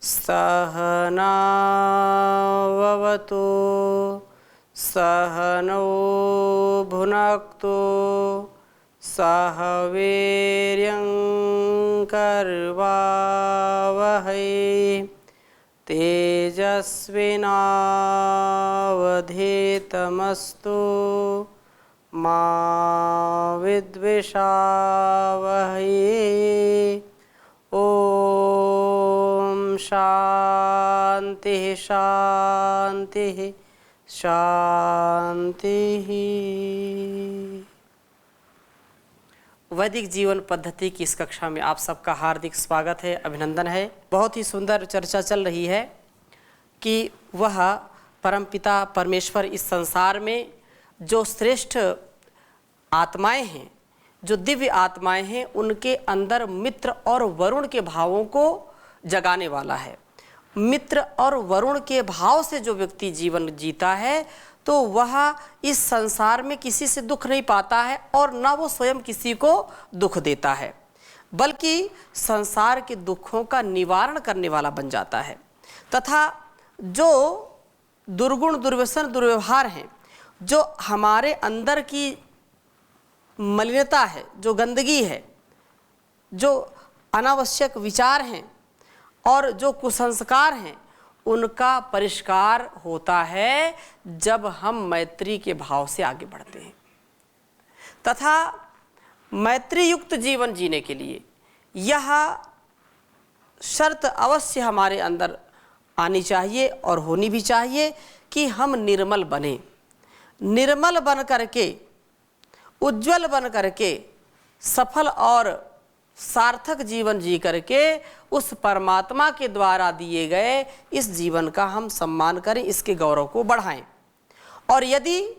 सहनाववतु सहनौ भुनक्तु सह वीर्यं कर्वावहै तेजस्विनावधीतमस्तु मा विद्विषावहै। ओम शांति शांति शांति। वैदिक जीवन पद्धति की इस कक्षा में आप सबका हार्दिक स्वागत है, अभिनंदन है। बहुत ही सुंदर चर्चा चल रही है कि वह परमपिता परमेश्वर इस संसार में जो श्रेष्ठ आत्माएं हैं, जो दिव्य आत्माएं हैं, उनके अंदर मित्र और वरुण के भावों को जगाने वाला है। मित्र और वरुण के भाव से जो व्यक्ति जीवन जीता है तो वह इस संसार में किसी से दुख नहीं पाता है और ना वो स्वयं किसी को दुख देता है, बल्कि संसार के दुखों का निवारण करने वाला बन जाता है। तथा जो दुर्गुण दुर्व्यसन दुर्व्यवहार हैं, जो हमारे अंदर की मलिनता है, जो गंदगी है, जो अनावश्यक विचार हैं और जो कुसंस्कार हैं, उनका परिष्कार होता है जब हम मैत्री के भाव से आगे बढ़ते हैं। तथा मैत्री युक्त जीवन जीने के लिए यह शर्त अवश्य हमारे अंदर आनी चाहिए और होनी भी चाहिए कि हम निर्मल बने। निर्मल बन करके, उज्जवल बन करके, सफल और सार्थक जीवन जी करके उस परमात्मा के द्वारा दिए गए इस जीवन का हम सम्मान करें, इसके गौरव को बढ़ाएं। और यदि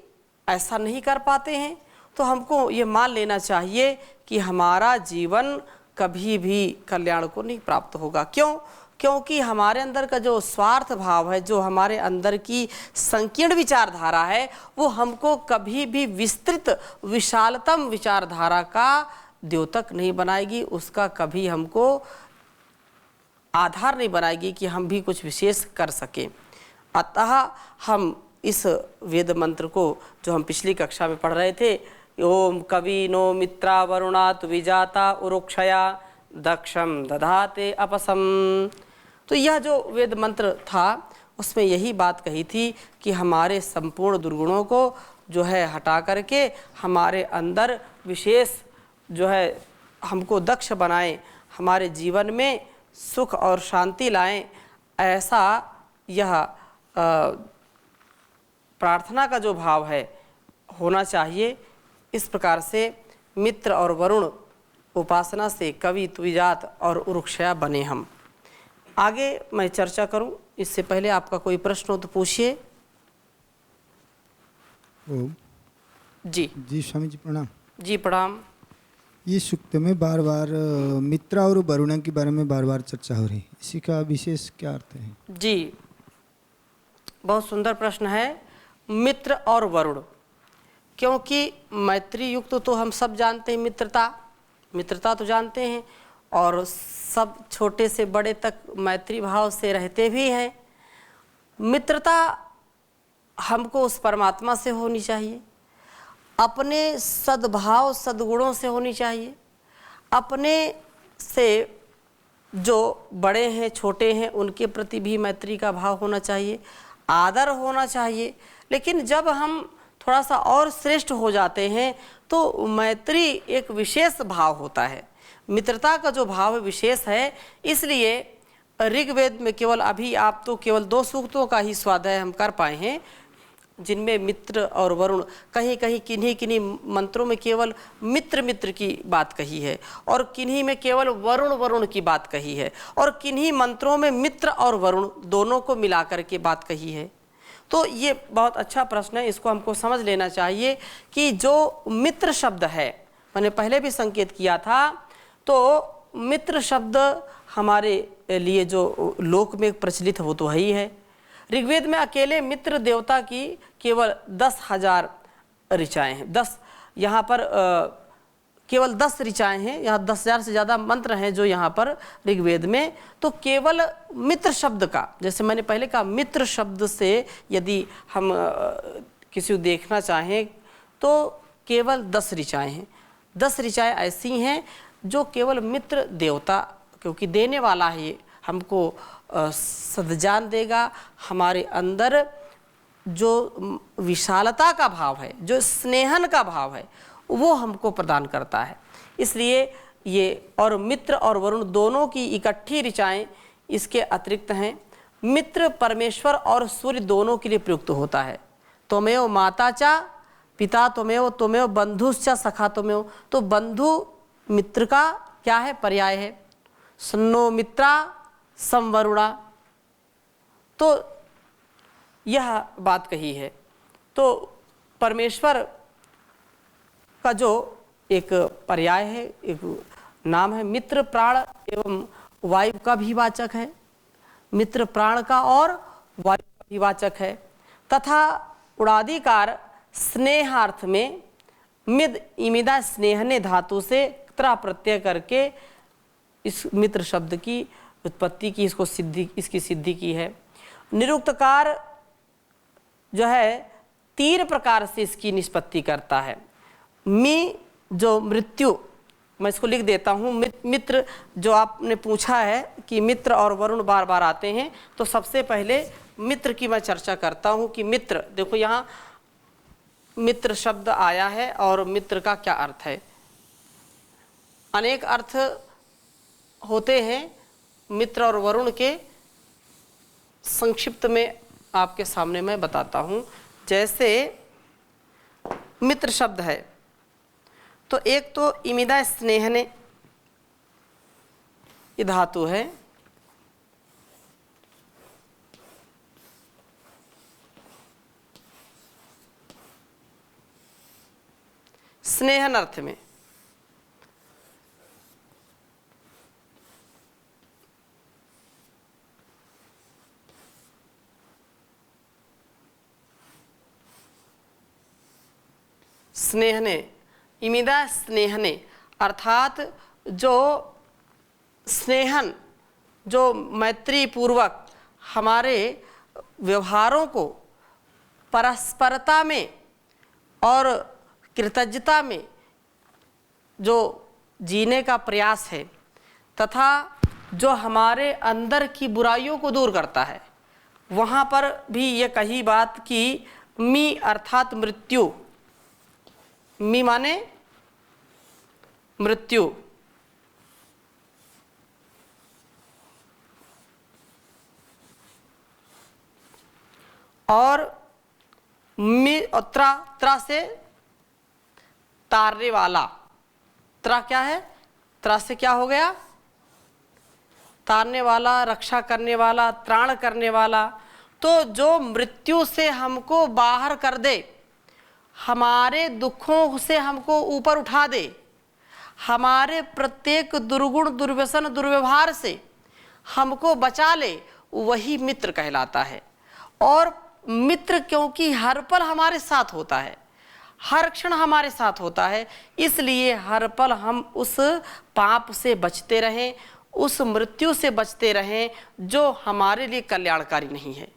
ऐसा नहीं कर पाते हैं तो हमको ये मान लेना चाहिए कि हमारा जीवन कभी भी कल्याण को नहीं प्राप्त होगा। क्यों? क्योंकि हमारे अंदर का जो स्वार्थ भाव है, जो हमारे अंदर की संकीर्ण विचारधारा है, वो हमको कभी भी विस्तृत विशालतम विचारधारा का द्योतक नहीं बनाएगी, उसका कभी हमको आधार नहीं बनाएगी कि हम भी कुछ विशेष कर सकें। अतः हम इस वेद मंत्र को जो हम पिछली कक्षा में पढ़ रहे थे, ओम कविनो मित्रा वरुणात विजाता उरुक्षया दक्षम दधाते अपसम, तो यह जो वेद मंत्र था उसमें यही बात कही थी कि हमारे संपूर्ण दुर्गुणों को जो है हटा करके हमारे अंदर विशेष जो है हमको दक्ष बनाएं, हमारे जीवन में सुख और शांति लाएं। ऐसा यह प्रार्थना का जो भाव है होना चाहिए। इस प्रकार से मित्र और वरुण उपासना से कवि द्विजात और उरुक्षया बने हम। आगे मैं चर्चा करूं, इससे पहले आपका कोई प्रश्न हो तो पूछिए। जी जी स्वामी जी प्रणाम। जी प्रणाम। ये सूक्त में बार बार मित्रा और वरुण के बारे में बार बार चर्चा हो रही है, इसी का विशेष क्या अर्थ है? जी बहुत सुंदर प्रश्न है। मित्र और वरुण, क्योंकि मैत्री युक्त तो हम सब जानते हैं, मित्रता तो जानते हैं और सब छोटे से बड़े तक मैत्री भाव से रहते भी हैं। मित्रता हमको उस परमात्मा से होनी चाहिए, अपने सद्भाव सद्गुणों से होनी चाहिए, अपने से जो बड़े हैं छोटे हैं उनके प्रति भी मैत्री का भाव होना चाहिए, आदर होना चाहिए। लेकिन जब हम थोड़ा सा और श्रेष्ठ हो जाते हैं तो मैत्री एक विशेष भाव होता है। मित्रता का जो भाव विशेष है, इसलिए ऋग्वेद में केवल अभी आप तो केवल 2 सूक्तों का ही स्वाध्याय हम कर पाए हैं जिनमें मित्र और वरुण, कहीं कहीं किन्हीं किन्हीं मंत्रों में केवल मित्र मित्र की बात कही है और किन्हीं में केवल वरुण वरुण की बात कही है और किन्हीं मंत्रों में मित्र और वरुण दोनों को मिलाकर के बात कही है। तो ये बहुत अच्छा प्रश्न है, इसको हमको समझ लेना चाहिए कि जो मित्र शब्द है, मैंने पहले भी संकेत किया था, तो मित्र शब्द हमारे लिए जो लोक में प्रचलित हो तो है ही है। ऋग्वेद में अकेले मित्र देवता की केवल 10,000 ऋचाएँ हैं। 10 यहाँ पर केवल 10 ऋचाएँ हैं, यहाँ 10,000 से ज़्यादा मंत्र हैं जो यहाँ पर ऋग्वेद में। तो केवल मित्र शब्द का, जैसे मैंने पहले कहा, मित्र शब्द से यदि हम किसी को देखना चाहें तो केवल 10 ऋचाएँ हैं। 10 ऋचाएँ ऐसी हैं जो केवल मित्र देवता, क्योंकि देने वाला है, ये हमको सद्जान देगा, हमारे अंदर जो विशालता का भाव है, जो स्नेहन का भाव है, वो हमको प्रदान करता है। इसलिए ये और मित्र और वरुण दोनों की इकट्ठी ऋचाएँ इसके अतिरिक्त हैं। मित्र परमेश्वर और सूर्य दोनों के लिए प्रयुक्त होता है। त्वमेव माता चा पिता त्वमेव त्वमेव बंधुश्च सखा त्वमेव। तो बंधु मित्र का क्या है? पर्याय है। सन्नो मित्रा संवरुणा, तो यह बात कही है। तो परमेश्वर का जो एक पर्याय है, एक नाम है, मित्र प्राण एवं वायु का भी वाचक है। मित्र प्राण का और वायु का भी वाचक है। तथा उडादिकार स्नेहार्थ में मिद इमिदा स्नेहने धातु से त्रा प्रत्यय करके इस मित्र शब्द की उत्पत्ति की, इसकी सिद्धि की है। निरुक्तकार जो है 3 प्रकार से इसकी निष्पत्ति करता है। मी जो मृत्यु, मैं इसको लिख देता हूँ। मित्र जो आपने पूछा है कि मित्र और वरुण बार बार आते हैं, तो सबसे पहले मित्र की मैं चर्चा करता हूँ कि मित्र, देखो यहाँ मित्र शब्द आया है और मित्र का क्या अर्थ है। अनेक अर्थ होते हैं मित्र और वरुण के, संक्षिप्त में आपके सामने मैं बताता हूँ। जैसे मित्र शब्द है तो एक तो इमिदा स्नेहने ये धातु है, स्नेहन अर्थ में। स्नेहने, इमिदा स्नेहने अर्थात जो स्नेहन, जो मैत्री पूर्वक हमारे व्यवहारों को परस्परता में और कृतज्ञता में जो जीने का प्रयास है, तथा जो हमारे अंदर की बुराइयों को दूर करता है। वहाँ पर भी ये कही बात कि मी अर्थात मृत्यु, मी माने मृत्यु, और मी त्रा से तारने वाला। त्रा क्या है? त्रा से क्या हो गया? तारने वाला, रक्षा करने वाला, त्राण करने वाला। तो जो मृत्यु से हमको बाहर कर दे, हमारे दुखों से हमको ऊपर उठा दे, हमारे प्रत्येक दुर्गुण दुर्व्यसन दुर्व्यवहार से हमको बचा ले, वही मित्र कहलाता है। और मित्र क्योंकि हर पल हमारे साथ होता है, हर क्षण हमारे साथ होता है, इसलिए हर पल हम उस पाप से बचते रहें, उस मृत्यु से बचते रहें जो हमारे लिए कल्याणकारी नहीं है,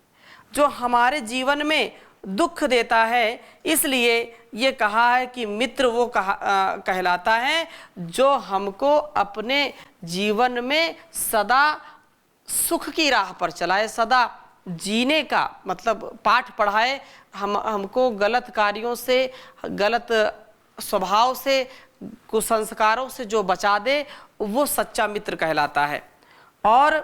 जो हमारे जीवन में दुख देता है। इसलिए ये कहा है कि मित्र वो कहलाता है जो हमको अपने जीवन में सदा सुख की राह पर चलाए, सदा जीने का मतलब पाठ पढ़ाए, हमको गलत कार्यों से, गलत स्वभाव से, कुसंस्कारों से जो बचा दे, वो सच्चा मित्र कहलाता है। और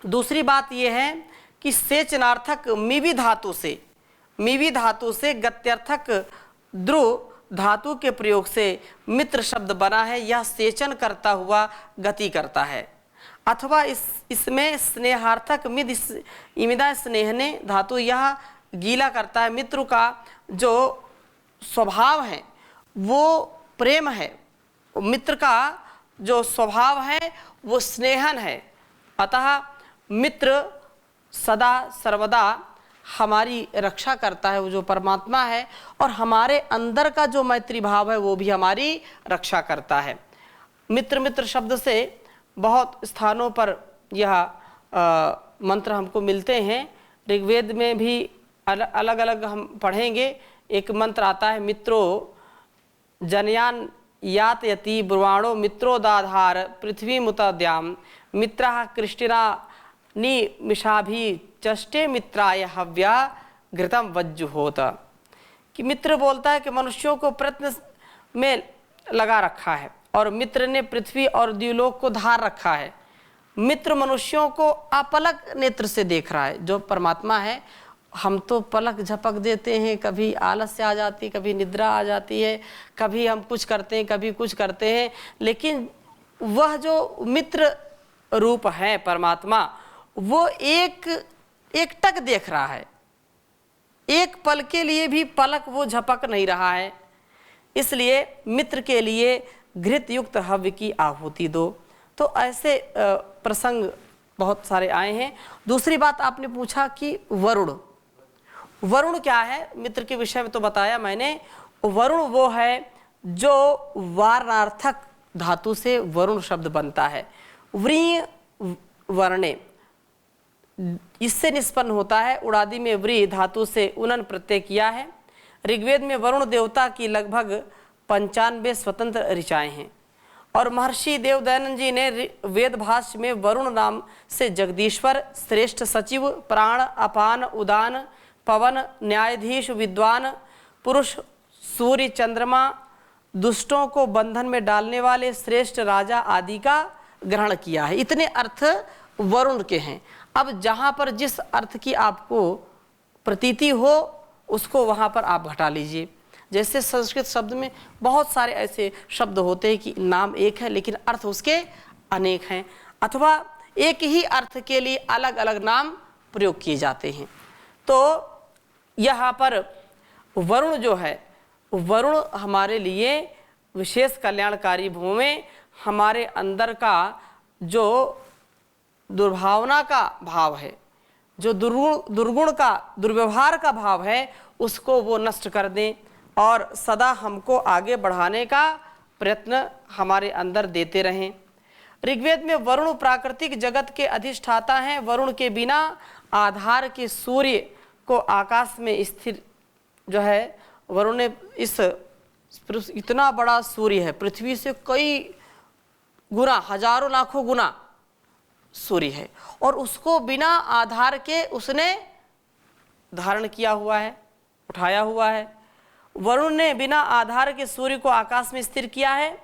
दूसरी बात ये है कि सेचनार्थक मिवि धातु से, मिवि धातु से गत्यर्थक ध्रुव धातु के प्रयोग से मित्र शब्द बना है। यह सेचन करता हुआ गति करता है। अथवा इसमें स्नेहार्थक मिद इमिदा स्नेहने धातु यह गीला करता है। मित्र का जो स्वभाव है वो प्रेम है, मित्र का जो स्वभाव है वो स्नेहन है। अतः मित्र सदा सर्वदा हमारी रक्षा करता है, वो जो परमात्मा है, और हमारे अंदर का जो मैत्री भाव है वो भी हमारी रक्षा करता है। मित्र मित्र शब्द से बहुत स्थानों पर यह मंत्र हमको मिलते हैं। ऋग्वेद में भी अलग अलग हम पढ़ेंगे। एक मंत्र आता है, मित्रो जनयान यातयति ब्रुवाणो मित्रोदाधार पृथ्वी मुतद्याम मित्रा कृष्टिना निमिषाभि चष्टे मित्राय हव्या घृतम वज्जुहोत। कि मित्र बोलता है कि मनुष्यों को प्रयत्न में लगा रखा है और मित्र ने पृथ्वी और द्युलोक को धार रखा है। मित्र मनुष्यों को अपलक नेत्र से देख रहा है। जो परमात्मा है, हम तो पलक झपक देते हैं, कभी आलस्य आ जाती, कभी निद्रा आ जाती है, कभी हम कुछ करते हैं, कभी कुछ करते हैं, लेकिन वह जो मित्र रूप है परमात्मा, वो एक टक देख रहा है। एक पल के लिए भी पलक वो झपक नहीं रहा है। इसलिए मित्र के लिए घृत युक्त हव्य की आहुति दो। तो ऐसे प्रसंग बहुत सारे आए हैं। दूसरी बात आपने पूछा कि वरुण, वरुण क्या है? मित्र के विषय में तो बताया मैंने। वरुण वो है जो वारणार्थक धातु से वरुण शब्द बनता है। व्रीय वर्णे इससे निष्पन्न होता है। उड़ादी में व्री धातु से उनन प्रत्यय किया है। ऋग्वेद में वरुण देवता की लगभग 95 स्वतंत्र ऋचाएं हैं और महर्षि देवदयानंद जी ने वेद भाष्य में वरुण नाम से जगदीश्वर, श्रेष्ठ सचिव, प्राण, अपान, उदान, पवन, न्यायाधीश, विद्वान, पुरुष, सूर्य, चंद्रमा, दुष्टों को बंधन में डालने वाले, श्रेष्ठ राजा आदि का ग्रहण किया है। इतने अर्थ वरुण के हैं। अब जहाँ पर जिस अर्थ की आपको प्रतीति हो उसको वहाँ पर आप घटा लीजिए। जैसे संस्कृत शब्द में बहुत सारे ऐसे शब्द होते हैं कि नाम एक है लेकिन अर्थ उसके अनेक हैं, अथवा एक ही अर्थ के लिए अलग अलग नाम प्रयोग किए जाते हैं। तो यहाँ पर वरुण जो है, वरुण हमारे लिए विशेष कल्याणकारी भूमि, हमारे अंदर का जो दुर्भावना का भाव है, जो दुर्गुण का, दुर्व्यवहार का भाव है, उसको वो नष्ट कर दें और सदा हमको आगे बढ़ाने का प्रयत्न हमारे अंदर देते रहें। ऋग्वेद में वरुण प्राकृतिक जगत के अधिष्ठाता हैं। वरुण के बिना आधार के सूर्य को आकाश में स्थिर जो है, वरुण ने इस इतना बड़ा सूर्य है, पृथ्वी से कई गुना, हजारों लाखों गुना सूर्य है, और उसको बिना आधार के उसने धारण किया हुआ है, उठाया हुआ है। वरुण ने बिना आधार के सूर्य को आकाश में स्थिर किया है।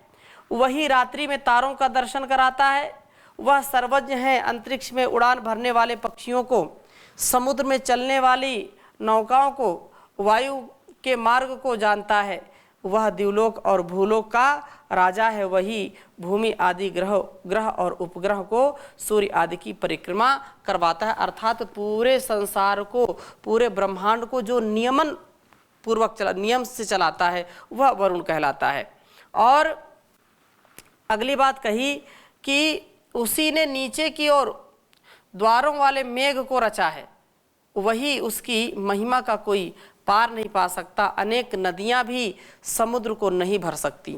वही रात्रि में तारों का दर्शन कराता है। वह सर्वज्ञ है। अंतरिक्ष में उड़ान भरने वाले पक्षियों को, समुद्र में चलने वाली नौकाओं को, वायु के मार्ग को जानता है। वह द्युलोक और भूलोक का राजा है। वही भूमि आदि ग्रह और उपग्रह को, सूर्य आदि की परिक्रमा करवाता है। अर्थात पूरे संसार को, पूरे ब्रह्मांड को जो नियमन पूर्वक नियम से चलाता है, वह वरुण कहलाता है। और अगली बात कही कि उसी ने नीचे की ओर द्वारों वाले मेघ को रचा है। वही उसकी महिमा का कोई पार नहीं पा सकता। अनेक नदियां भी समुद्र को नहीं भर सकती।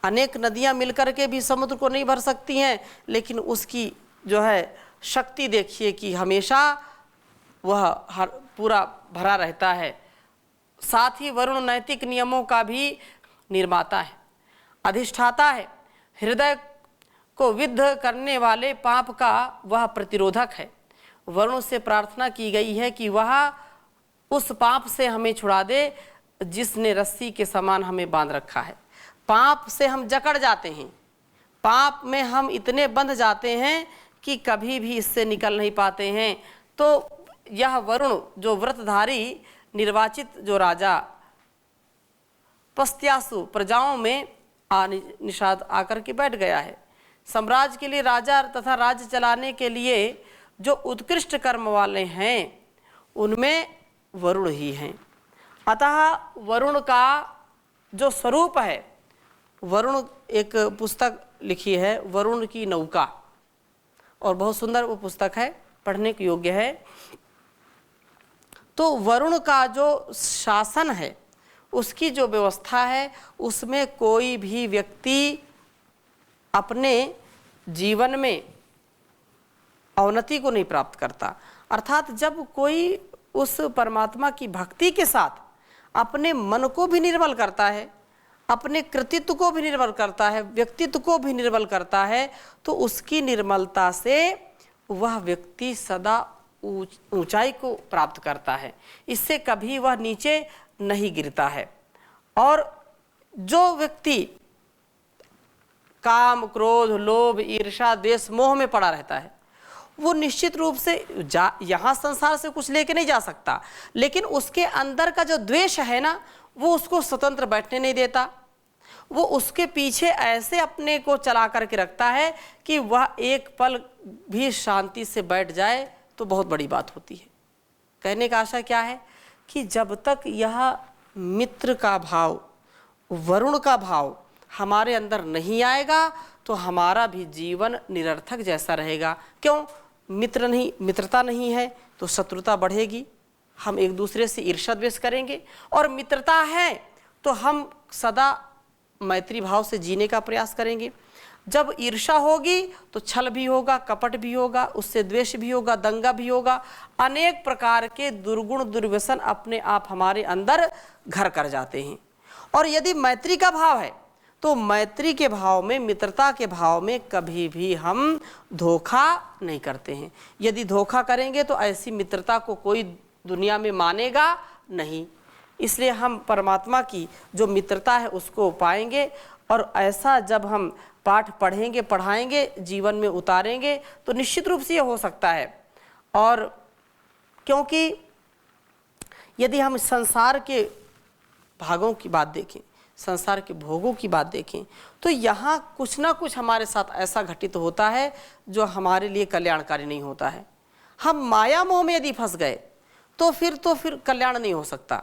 अनेक नदियां मिलकर के भी समुद्र को नहीं भर सकती हैं, लेकिन उसकी जो है शक्ति देखिए कि हमेशा वह हर पूरा भरा रहता है। साथ ही वरुण नैतिक नियमों का भी निर्माता है, अधिष्ठाता है। हृदय को विद्ध करने वाले पाप का वह प्रतिरोधक है। वरुण से प्रार्थना की गई है कि वह उस पाप से हमें छुड़ा दे जिसने रस्सी के समान हमें बांध रखा है। पाप से हम जकड़ जाते हैं, पाप में हम इतने बंध जाते हैं कि कभी भी इससे निकल नहीं पाते हैं। तो यह वरुण जो व्रतधारी निर्वाचित जो राजा पस्त्यासु प्रजाओं में निषाद आकर के बैठ गया है। साम्राज्य के लिए राजा तथा राज्य चलाने के लिए जो उत्कृष्ट कर्म वाले हैं उनमें वरुण ही हैं। अतः वरुण का जो स्वरूप है, वरुण एक पुस्तक लिखी है वरुण की नौका, और बहुत सुंदर वो पुस्तक है, पढ़ने के योग्य है। तो वरुण का जो शासन है, उसकी जो व्यवस्था है, उसमें कोई भी व्यक्ति अपने जीवन में अवनति को नहीं प्राप्त करता। अर्थात जब कोई उस परमात्मा की भक्ति के साथ अपने मन को भी निर्मल करता है, अपने कृतित्व को भी निर्मल करता है, व्यक्तित्व को भी निर्मल करता है, तो उसकी निर्मलता से वह व्यक्ति सदा ऊंचाई को प्राप्त करता है। इससे कभी वह नीचे नहीं गिरता है। और जो व्यक्ति काम, क्रोध, लोभ, ईर्ष्या, द्वेष, मोह में पड़ा रहता है, वो निश्चित रूप से यहाँ संसार से कुछ लेके नहीं जा सकता, लेकिन उसके अंदर का जो द्वेष है ना, वो उसको स्वतंत्र बैठने नहीं देता। वो उसके पीछे ऐसे अपने को चला करके रखता है कि वह एक पल भी शांति से बैठ जाए तो बहुत बड़ी बात होती है। कहने का आशा क्या है कि जब तक यह मित्र का भाव, वरुण का भाव हमारे अंदर नहीं आएगा तो हमारा भी जीवन निरर्थक जैसा रहेगा। क्यों? मित्रता नहीं है तो शत्रुता बढ़ेगी, हम एक दूसरे से ईर्ष्या द्वेष करेंगे, और मित्रता है तो हम सदा मैत्री भाव से जीने का प्रयास करेंगे। जब ईर्ष्या होगी तो छल भी होगा, कपट भी होगा, उससे द्वेष भी होगा, दंगा भी होगा, अनेक प्रकार के दुर्गुण दुर्व्यसन अपने आप हमारे अंदर घर कर जाते हैं। और यदि मैत्री का भाव है तो मैत्री के भाव में, मित्रता के भाव में कभी भी हम धोखा नहीं करते हैं। यदि धोखा करेंगे तो ऐसी मित्रता को कोई दुनिया में मानेगा नहीं। इसलिए हम परमात्मा की जो मित्रता है उसको पाएंगे, और ऐसा जब हम पाठ पढ़ेंगे, पढ़ाएंगे, जीवन में उतारेंगे तो निश्चित रूप से ये हो सकता है। और क्योंकि यदि हम संसार के भागों की बात देखें, संसार के भोगों की बात देखें, तो यहाँ कुछ ना कुछ हमारे साथ ऐसा घटित होता है जो हमारे लिए कल्याणकारी नहीं होता है। हम माया मोह में यदि फंस गए तो फिर कल्याण नहीं हो सकता।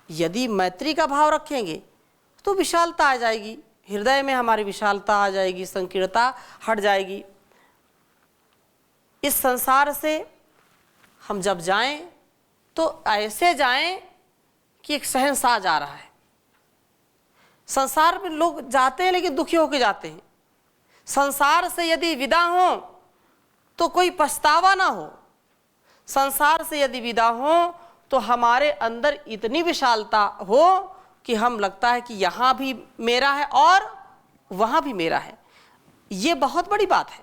यदि मैत्री का भाव रखेंगे तो विशालता आ जाएगी, हृदय में हमारी विशालता आ जाएगी, संकीर्णता हट जाएगी। इस संसार से हम जब जाएं तो ऐसे जाएं कि एक शहंशाह जा रहा है। संसार में लोग जाते हैं लेकिन दुखी होकर जाते हैं। संसार से यदि विदा हो तो कोई पछतावा ना हो। संसार से यदि विदा हो तो हमारे अंदर इतनी विशालता हो कि हम लगता है कि यहाँ भी मेरा है और वहाँ भी मेरा है। ये बहुत बड़ी बात है।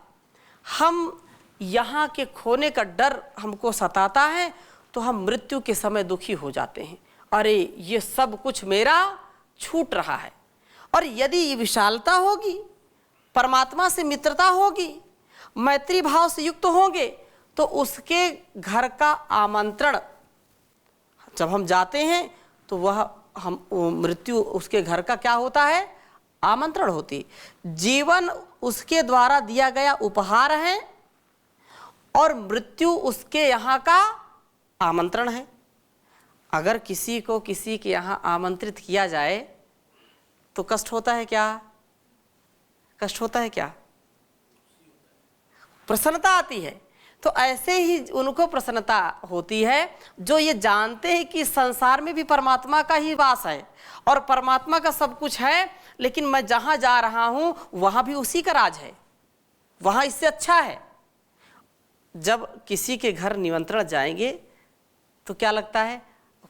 हम यहाँ के खोने का डर हमको सताता है तो हम मृत्यु के समय दुखी हो जाते हैं, अरे ये सब कुछ मेरा छूट रहा है। और यदि ये विशालता होगी, परमात्मा से मित्रता होगी, मैत्री भाव से युक्त होंगे, तो उसके घर का आमंत्रण जब हम जाते हैं तो वह हम मृत्यु उसके घर का क्या होता है? आमंत्रण होती। जीवन उसके द्वारा दिया गया उपहार है और मृत्यु उसके यहाँ का आमंत्रण है। अगर किसी को किसी के यहाँ आमंत्रित किया जाए तो कष्ट होता है क्या? कष्ट होता है क्या? प्रसन्नता आती है। तो ऐसे ही उनको प्रसन्नता होती है जो ये जानते हैं कि संसार में भी परमात्मा का ही वास है और परमात्मा का सब कुछ है, लेकिन मैं जहाँ जा रहा हूँ वहाँ भी उसी का राज है, वहाँ इससे अच्छा है। जब किसी के घर निमंत्रण जाएंगे तो क्या लगता है?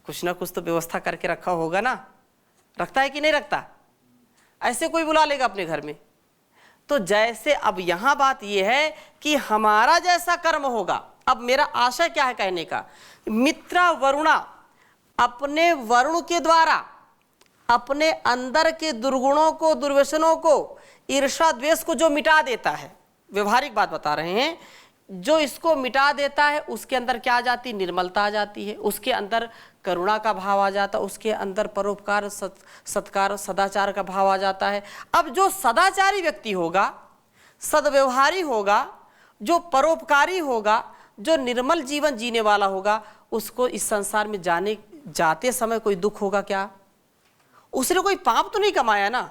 कुछ ना कुछ तो व्यवस्था करके रखा होगा ना। रखता है कि नहीं रखता? ऐसे कोई बुला लेगा अपने घर में? तो जैसे अब यहाँ बात यह है कि हमारा जैसा कर्म होगा। अब मेरा आशय क्या है कहने का? मित्र वरुणा अपने वरुण के द्वारा अपने अंदर के दुर्गुणों को, दुर्व्यसनों को, ईर्ष्या द्वेष को जो मिटा देता है, व्यवहारिक बात बता रहे हैं, जो इसको मिटा देता है उसके अंदर क्या आ जाती? निर्मलता आ जाती है, उसके अंदर करुणा का भाव आ जाता है, उसके अंदर परोपकार, सत्कार, सदाचार का भाव आ जाता है। अब जो सदाचारी व्यक्ति होगा, सद्व्यवहारी होगा, जो परोपकारी होगा, जो निर्मल जीवन जीने वाला होगा, उसको इस संसार में जाते समय कोई दुख होगा क्या? उसने कोई पाप तो नहीं कमाया ना,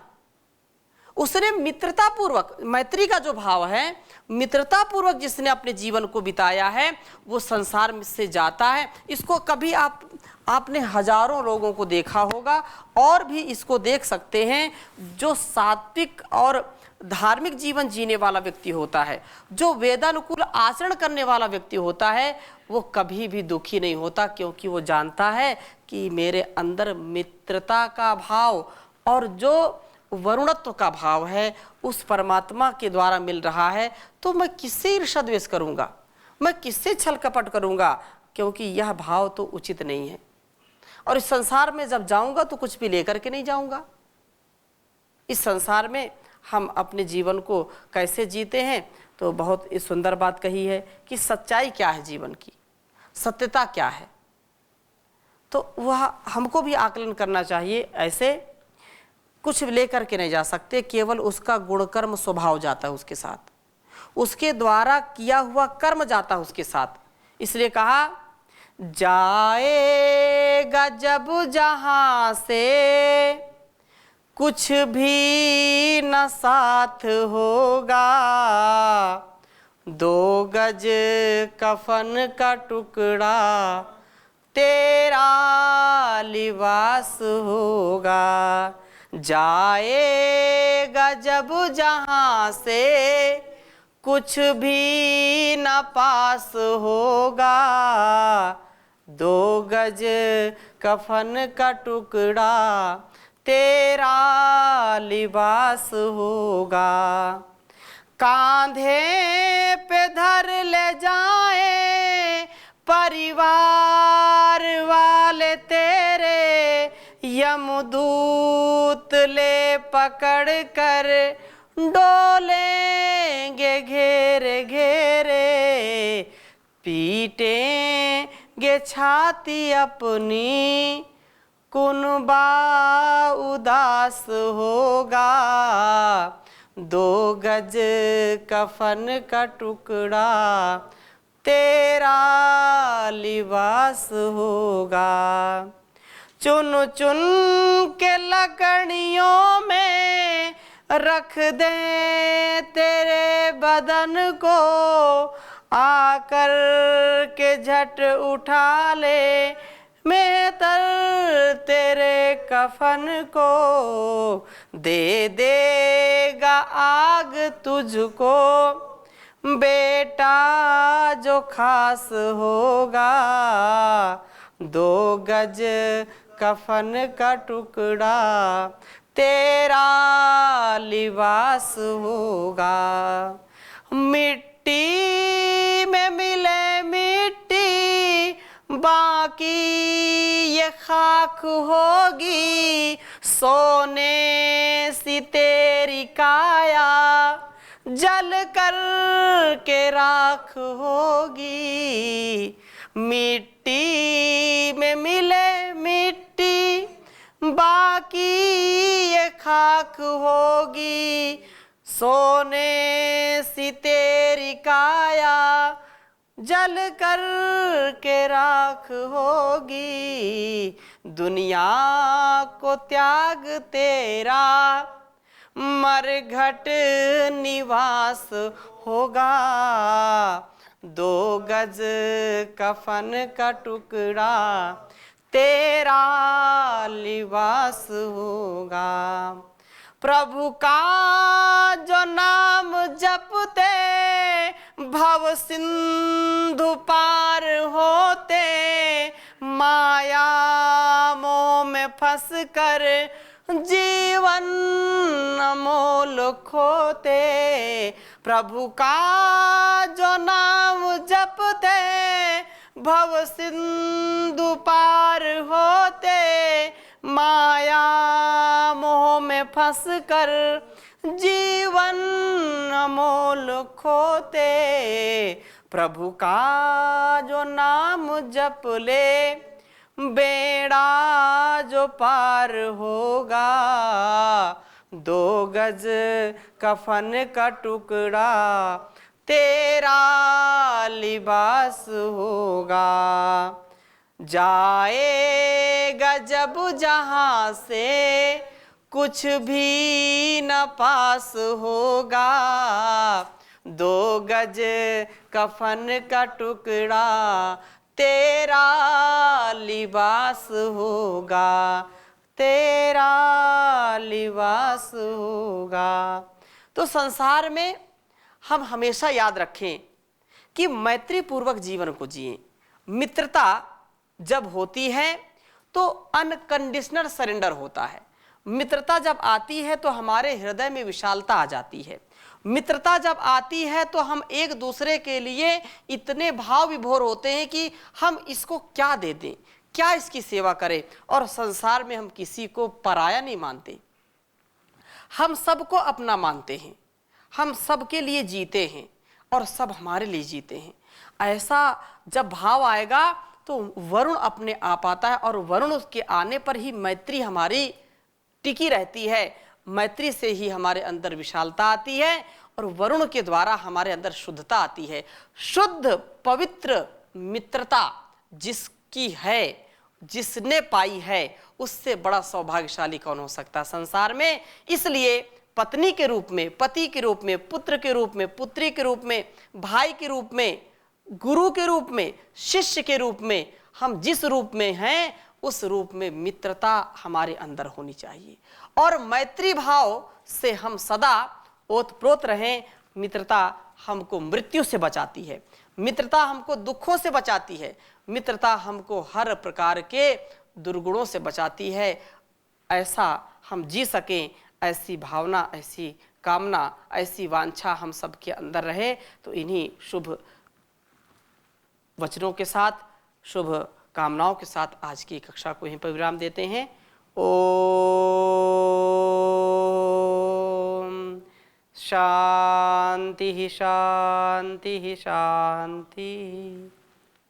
उसने मित्रता पूर्वक, मैत्री का जो भाव है, मित्रता पूर्वक जिसने अपने जीवन को बिताया है वो संसार में से जाता है। इसको कभी आपने हजारों लोगों को देखा होगा और भी इसको देख सकते हैं। जो सात्विक और धार्मिक जीवन जीने वाला व्यक्ति होता है, जो वेदानुकूल आचरण करने वाला व्यक्ति होता है, वो कभी भी दुखी नहीं होता, क्योंकि वो जानता है कि मेरे अंदर मित्रता का भाव और जो वरुणत्व का भाव है उस परमात्मा के द्वारा मिल रहा है। तो मैं किससे ईर्ष्या द्वेष करूंगा, मैं किससे छल कपट करूंगा, क्योंकि यह भाव तो उचित नहीं है। और इस संसार में जब जाऊंगा तो कुछ भी लेकर के नहीं जाऊंगा। इस संसार में हम अपने जीवन को कैसे जीते हैं, तो बहुत सुंदर बात कही है कि सच्चाई क्या है जीवन की, सत्यता क्या है, तो वह हमको भी आकलन करना चाहिए। ऐसे कुछ लेकर के नहीं जा सकते, केवल उसका गुणकर्म स्वभाव जाता है उसके साथ, उसके द्वारा किया हुआ कर्म जाता है उसके साथ। इसलिए कहा जाएगा जब जहां से कुछ भी न साथ होगा, 2 गज कफन का टुकड़ा तेरा लिबास होगा। जाएगा जब जहां से कुछ भी न पास होगा, 2 गज कफन का टुकड़ा तेरा लिबास होगा। कांधे पे धर ले जाए परिवार वाले तेरे, यमदूत ले पकड़ कर डोलेंगे घेरे घेरे, पीटेंगे छाती अपनी कुनबा उदास होगा, 2 गज कफन का टुकड़ा तेरा लिबास होगा। चुन चुन के लकड़ियों में रख दे तेरे बदन को, आकर के झट उठा ले मेहतर तेरे कफन को, दे देगा आग तुझको बेटा जो खास होगा, 2 गज कफन का टुकड़ा तेरा लिबास होगा। मिट्टी में मिले मिट्टी, बाकी ये खाक होगी, सोने सी तेरी काया जल कर के राख होगी। मिट्टी में मिले मिट्टी, बाकी ये खाक होगी, सोने सी तेरी काया जल कर के राख होगी। दुनिया को त्याग तेरा मरघट निवास होगा, 2 गज कफन का टुकड़ा तेरा लिबास होगा। प्रभु का जो नाम जपते भव सिंधु पार होते, माया मोह में फंस कर जीवन अमोल खोते। प्रभु का जो नाम जपते भव सिंधु पार होते, माया मोह में फंस कर जीवन अमोल खोते। प्रभु का जो नाम जप ले बेड़ा जो पार होगा, 2 गज कफन का टुकड़ा तेरा लिबास होगा। जाएगा जब जहां से कुछ भी न पास होगा, 2 गज कफन का टुकड़ा तेरा लिबास होगा, तेरा लिबास होगा। तो संसार में हम हमेशा याद रखें कि मैत्री पूर्वक जीवन को जिएं। मित्रता जब होती है तो अनकंडीशनल सरेंडर होता है। मित्रता जब आती है तो हमारे हृदय में विशालता आ जाती है। मित्रता जब आती है तो हम एक दूसरे के लिए इतने भाव विभोर होते हैं कि हम इसको क्या दे दें, क्या इसकी सेवा करें। और संसार में हम किसी को पराया नहीं मानते, हम सबको अपना मानते हैं, हम सबके लिए जीते हैं और सब हमारे लिए जीते हैं। ऐसा जब भाव आएगा तो वरुण अपने आप आता है और वरुण उसके आने पर ही मैत्री हमारी टिकी रहती है। मैत्री से ही हमारे अंदर विशालता आती है और वरुण के द्वारा हमारे अंदर शुद्धता आती है। शुद्ध पवित्र मित्रता जिसकी है, जिसने पाई है, उससे बड़ा सौभाग्यशाली कौन हो सकता है संसार में। इसलिए पत्नी के रूप में, पति के रूप में, पुत्र के रूप में, पुत्री के रूप में, भाई के रूप में, गुरु के रूप में, शिष्य के रूप में, हम जिस रूप में हैं उस रूप में मित्रता हमारे अंदर होनी चाहिए और मैत्री भाव से हम सदा ओतप्रोत रहें। मित्रता हमको मृत्यु से बचाती है, मित्रता हमको दुखों से बचाती है, मित्रता हमको हर प्रकार के दुर्गुणों से बचाती है। ऐसा हम जी सकें, ऐसी भावना, ऐसी कामना, ऐसी वांछा हम सबके अंदर रहे। तो इन्हीं शुभ वचनों के साथ, शुभ कामनाओं के साथ आज की कक्षा को यहीं पर विराम देते हैं। ओम शांति शांति शांति।